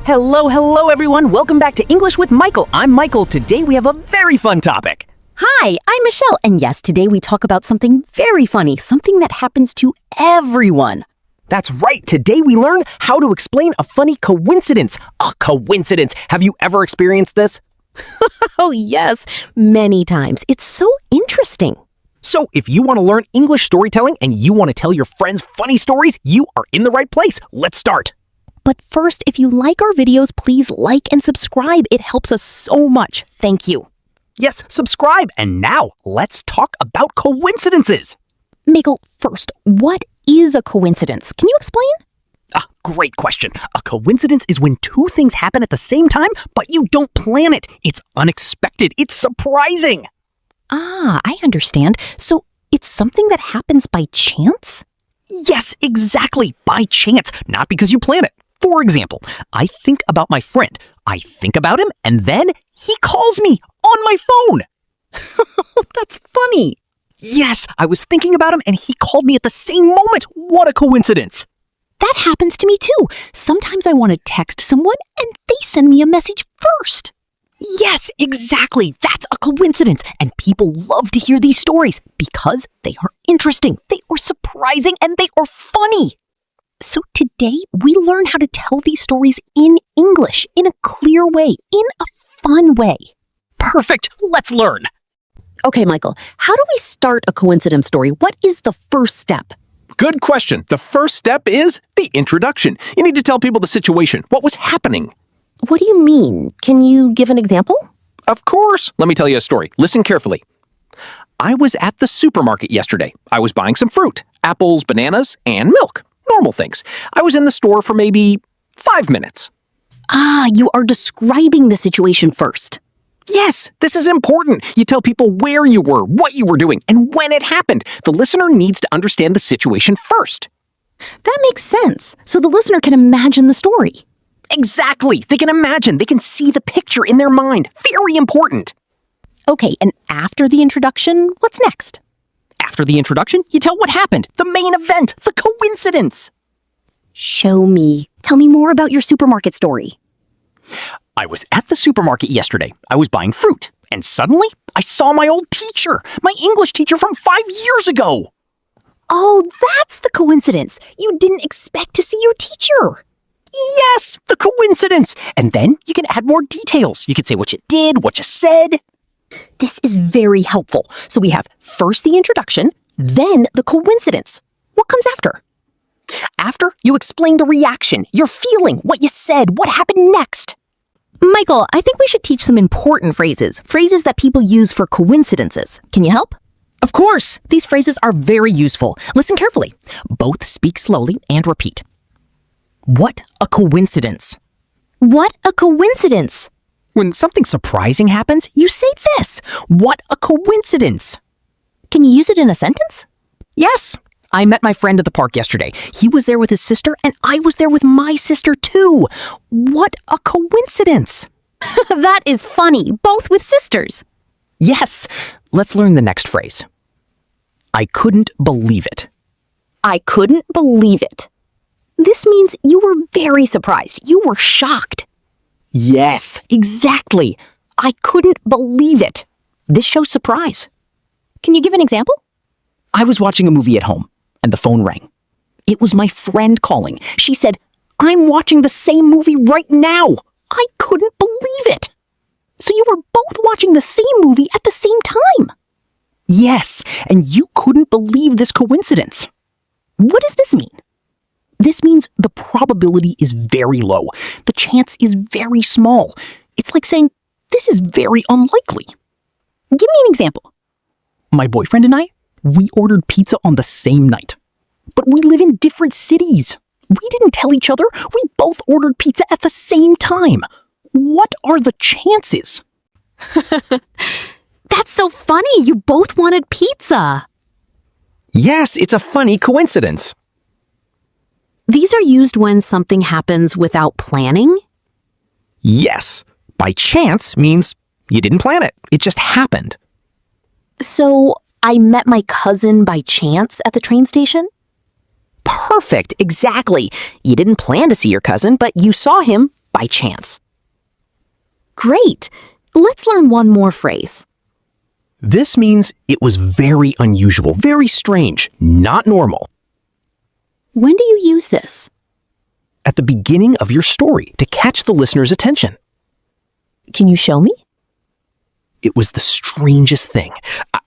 Hello everyone. Welcome back to English with Michael. I'm Michael. Today we have a very fun topic. Hi, I'm Michelle, and yes, today we talk about something very funny, something that happens to everyone. That's right. Today we learn how to explain a funny coincidence. A coincidence. Have you ever experienced this? Oh yes, many times. It's so interesting. So if you want to learn English storytelling and you want to tell your friends funny stories, you are in the right place. Let's start. But first, if you like our videos, please like and subscribe. It helps us so much. Thank you. Yes, subscribe. And now let's talk about coincidences. Michael, first, what is a coincidence? Can you explain? Great question. A coincidence is when two things happen at the same time, but you don't plan it. It's unexpected. It's surprising. I understand. So it's something that happens by chance? Yes, exactly. By chance, not because you plan it. For example, I think about my friend. I think about him, and then he calls me on my phone. That's funny. Yes, I was thinking about him, and he called me at the same moment. What a coincidence. That happens to me too. Sometimes I want to text someone, and they send me a message first. Yes, exactly. That's a coincidence. And people love to hear these stories because they are interesting, they are surprising, and they are funny. So today, we learn how to tell these stories in English, in a clear way, in a fun way. Perfect. Let's learn. Okay, Michael, how do we start a coincidence story? What is the first step? Good question. The first step is the introduction. You need to tell people the situation, what was happening. What do you mean? Can you give an example? Of course. Let me tell you a story. Listen carefully. I was at the supermarket yesterday. I was buying some fruit, apples, bananas, and milk. Normal things. I was in the store for maybe 5 minutes. You are describing the situation first. Yes, this is important. You tell people where you were, what you were doing, and when it happened. The listener needs to understand the situation first. That makes sense. So the listener can imagine the story. Exactly. They can imagine. They can see the picture in their mind. Very important. Okay, and after the introduction, what's next? After the introduction, you tell what happened. The main event. The coincidence. Show me. Tell me more about your supermarket story. I was at the supermarket yesterday. I was buying fruit. And suddenly, I saw my old teacher. My English teacher from 5 years ago. Oh, that's the coincidence. You didn't expect to see your teacher. Yes, the coincidence. And then you can add more details. You can say what you did, what you said. This is very helpful. So we have first the introduction, then the coincidence. What comes after? After, you explain the reaction, your feeling, what you said, what happened next. Michael, I think we should teach some important phrases that people use for coincidences. Can you help? Of course. These phrases are very useful. Listen carefully. Both speak slowly and repeat. What a coincidence. What a coincidence. When something surprising happens, you say this. What a coincidence. Can you use it in a sentence? Yes. I met my friend at the park yesterday. He was there with his sister, and I was there with my sister too. What a coincidence. That is funny, both with sisters. Yes. Let's learn the next phrase. I couldn't believe it. I couldn't believe it. This means you were very surprised. You were shocked. Yes, exactly. I couldn't believe it. This shows surprise. Can you give an example? I was watching a movie at home, and the phone rang. It was my friend calling. She said, I'm watching the same movie right now. I couldn't believe it. So you were both watching the same movie at the same time? Yes, and you couldn't believe this coincidence. What does this mean? This means the probability is very low. The chance is very small. It's like saying, this is very unlikely. Give me an example. My boyfriend and I, we ordered pizza on the same night. But we live in different cities. We didn't tell each other. We both ordered pizza at the same time. What are the chances? That's so funny. You both wanted pizza. Yes, it's a funny coincidence. These are used when something happens without planning? Yes. By chance means you didn't plan it. It just happened. So I met my cousin by chance at the train station? Perfect, exactly. You didn't plan to see your cousin, but you saw him by chance. Great. Let's learn one more phrase. This means it was very unusual, very strange, not normal. When do you use this? At the beginning of your story to catch the listener's attention. Can you show me? It was the strangest thing.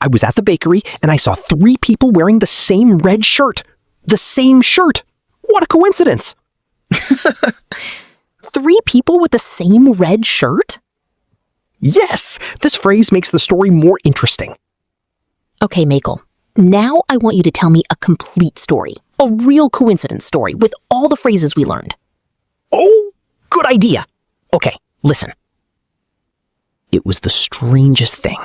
I was at the bakery and I saw 3 people wearing the same red shirt. The same shirt. What a coincidence. 3 people with the same red shirt? Yes, this phrase makes the story more interesting. Okay, Michael. Now I want you to tell me a complete story. A real coincidence story with all the phrases we learned. Oh, good idea. Okay, listen. It was the strangest thing.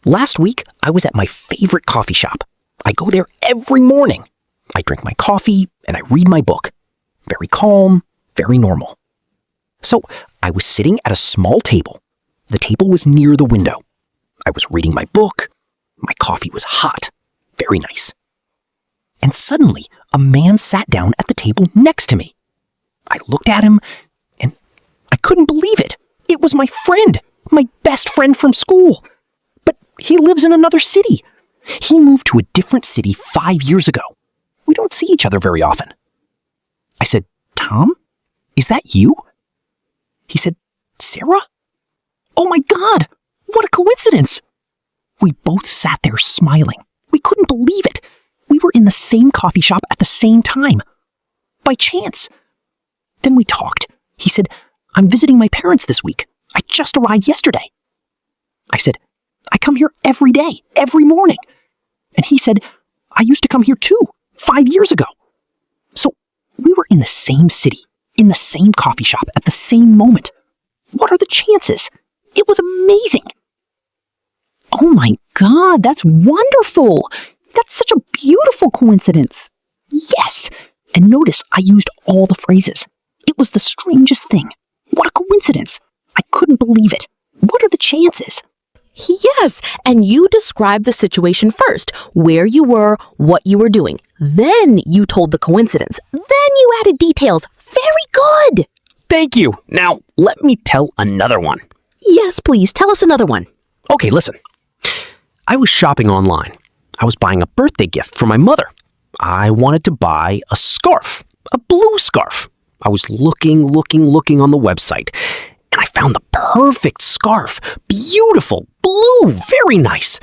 Last week, I was at my favorite coffee shop. I go there every morning. I drink my coffee and I read my book. Very calm, very normal. So I was sitting at a small table. The table was near the window. I was reading my book. My coffee was hot. Very nice. And suddenly, a man sat down at the table next to me. I looked at him, and I couldn't believe it. It was my friend, my best friend from school. But he lives in another city. He moved to a different city 5 years ago. We don't see each other very often. I said, Tom, is that you? He said, Sarah? Oh my God, what a coincidence. We both sat there smiling. We couldn't believe it. We were in the same coffee shop at the same time. By chance. Then we talked. He said, I'm visiting my parents this week. I just arrived yesterday. I said, I come here every day, every morning. And he said, I used to come here too, 5 years ago. So we were in the same city, in the same coffee shop at the same moment. What are the chances? It was amazing. Oh my God, that's wonderful. That's such a beautiful coincidence. Yes. And notice I used all the phrases. It was the strangest thing. What a coincidence. I couldn't believe it. What are the chances? Yes, and you described the situation first, where you were, what you were doing. Then you told the coincidence. Then you added details. Very good. Thank you. Now, let me tell another one. Yes, please, tell us another one. Okay, listen. I was shopping online. I was buying a birthday gift for my mother. I wanted to buy a scarf, a blue scarf. I was looking on the website, and I found the perfect scarf. Beautiful, blue, very nice.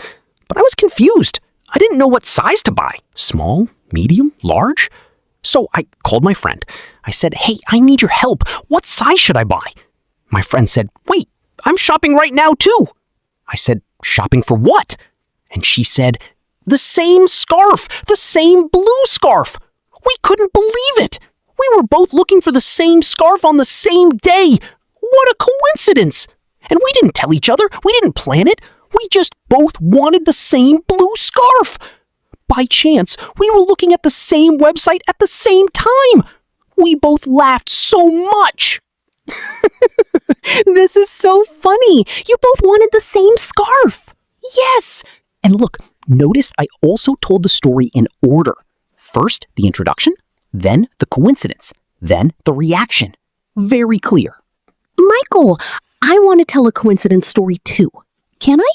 But I was confused. I didn't know what size to buy. Small, medium, large? So I called my friend. I said, hey, I need your help. What size should I buy? My friend said, wait, I'm shopping right now too. I said, shopping for what? And she said, the same scarf, the same blue scarf. We couldn't believe it. We were both looking for the same scarf on the same day. What a coincidence. And we didn't tell each other. We didn't plan it. We just both wanted the same blue scarf. By chance, we were looking at the same website at the same time. We both laughed so much. This is so funny. You both wanted the same scarf. Yes. And look, notice I also told the story in order. First, the introduction, then the coincidence, then the reaction. Very clear. Michael, I want to tell a coincidence story too. Can I?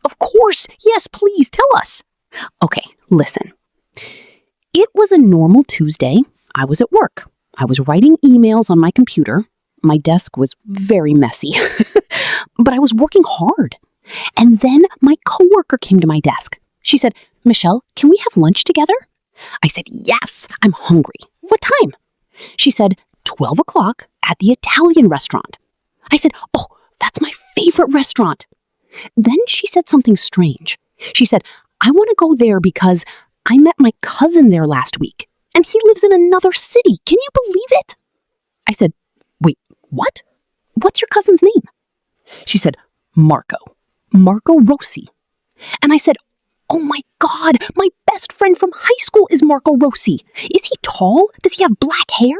Of course. Yes, please tell us. Okay, listen. It was a normal Tuesday. I was at work. I was writing emails on my computer. My desk was very messy, but I was working hard. And then my coworker came to my desk. She said, Michelle, can we have lunch together? I said, yes, I'm hungry. What time? She said, 12 o'clock at the Italian restaurant. I said, oh, that's my favorite restaurant. Then she said something strange. She said, I want to go there because I met my cousin there last week, and he lives in another city. Can you believe it? I said, wait, what? What's your cousin's name? She said, Marco Rossi. And I said, oh my God, my best friend from high school is Marco Rossi. Is he tall? Does he have black hair?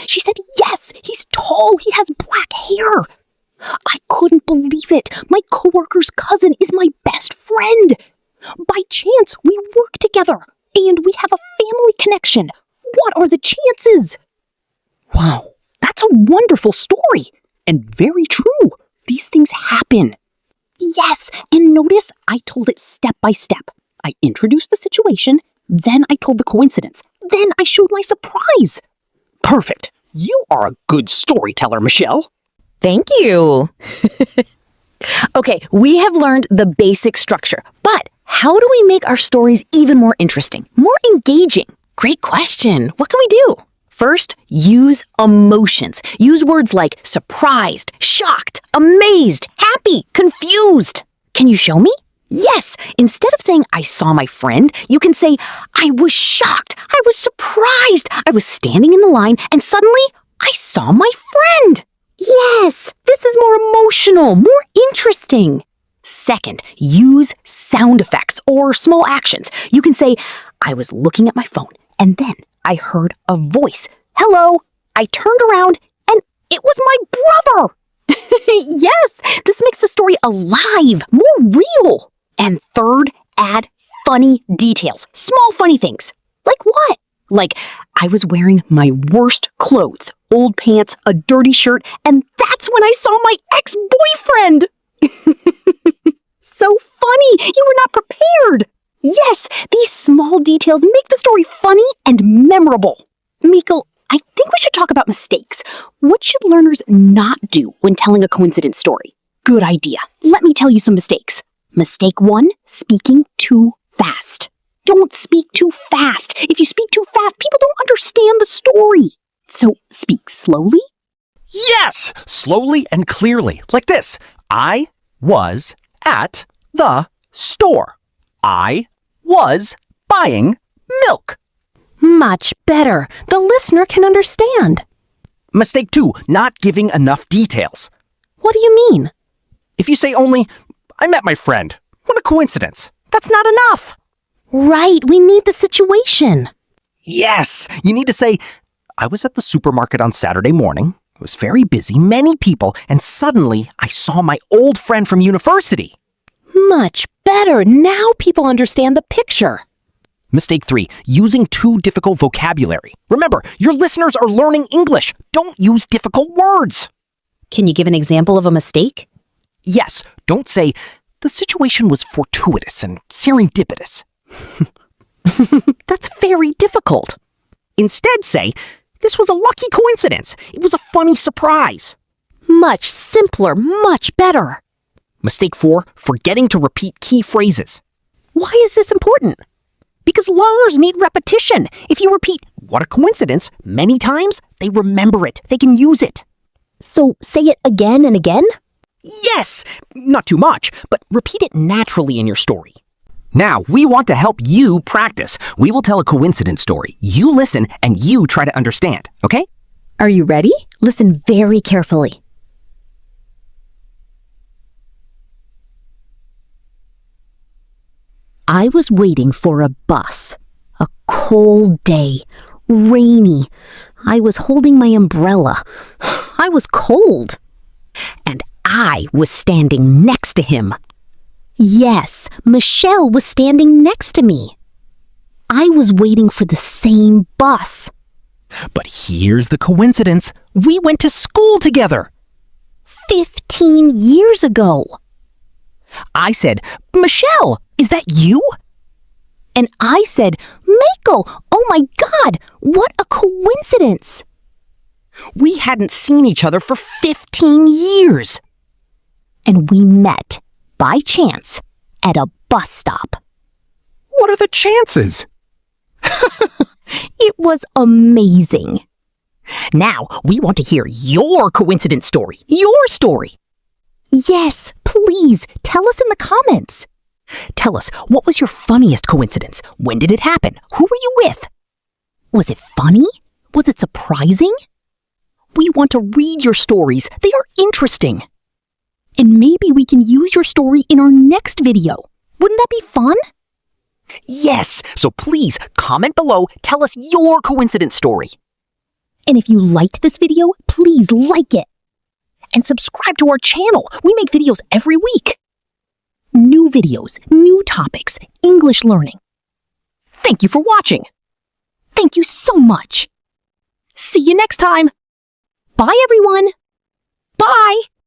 She said, yes, he's tall. He has black hair. I couldn't believe it. My coworker's cousin is my best friend. By chance, we work together and we have a family connection. What are the chances? Wow, that's That's a wonderful story. And very true. These things happen. Yes, and notice I told it step by step. I introduced the situation, then I told the coincidence, then I showed my surprise. Perfect. You are a good storyteller, Michelle. Thank you. Okay, we have learned the basic structure, but how do we make our stories even more interesting, more engaging? Great question. What can we do? First, use emotions. Use words like surprised, shocked, amazed, happy, confused. Can you show me? Yes. Instead of saying, I saw my friend, you can say, I was shocked. I was surprised. I was standing in the line and suddenly I saw my friend. Yes, this is more emotional, more interesting. Second, use sound effects or small actions. You can say, I was looking at my phone and then I heard a voice. Hello. I turned around and it was my brother. Yes, this makes the story alive, more real. And third, add funny details, small funny things. Like what? Like, I was wearing my worst clothes, old pants, a dirty shirt, and that's when I saw my ex-boyfriend. So funny, you were not prepared. Yes, these small details make the story funny and memorable. Mikkel, I think we should talk about mistakes. What should learners not do when telling a coincidence story? Good idea. Let me tell you some mistakes. Mistake 1, speaking too fast. Don't speak too fast. If you speak too fast, people don't understand the story. So speak slowly. Yes! Slowly and clearly. Like this. I was at the store. I was buying milk. Much better. The listener can understand. Mistake 2, not giving enough details. What do you mean? If you say only, I met my friend. What a coincidence. That's not enough. Right, we need the situation. Yes, you need to say, I was at the supermarket on Saturday morning. It was very busy, many people, and suddenly I saw my old friend from university. Much better. Now people understand the picture. Mistake 3, using too difficult vocabulary. Remember, your listeners are learning English. Don't use difficult words. Can you give an example of a mistake? Yes, don't say, the situation was fortuitous and serendipitous. That's very difficult. Instead say, this was a lucky coincidence. It was a funny surprise. Much simpler, much better. Mistake 4, forgetting to repeat key phrases. Why is this important? Because learners need repetition. If you repeat, what a coincidence, many times, they remember it. They can use it. So say it again and again? Yes, not too much, but repeat it naturally in your story. Now, we want to help you practice. We will tell a coincidence story. You listen and you try to understand, okay? Are you ready? Listen very carefully. I was waiting for a bus. A cold day. Rainy. I was holding my umbrella. I was cold. And I was standing next to him. Yes, Michelle was standing next to me. I was waiting for the same bus. But here's the coincidence. We went to school together. 15 years ago. I said, Michelle, is that you? And I said, Mako, oh my God, what a coincidence. We hadn't seen each other for 15 years. And we met, by chance, at a bus stop. What are the chances? It was amazing. Now, we want to hear your coincidence story. Your story. Yes, please, tell us in the comments. Tell us, what was your funniest coincidence? When did it happen? Who were you with? Was it funny? Was it surprising? We want to read your stories. They are interesting. And maybe we can use your story in our next video. Wouldn't that be fun? Yes, so please comment below, tell us your coincidence story. And if you liked this video, please like it. And subscribe to our channel. We make videos every week. New videos, new topics, English learning. Thank you for watching. Thank you so much. See you next time. Bye, everyone!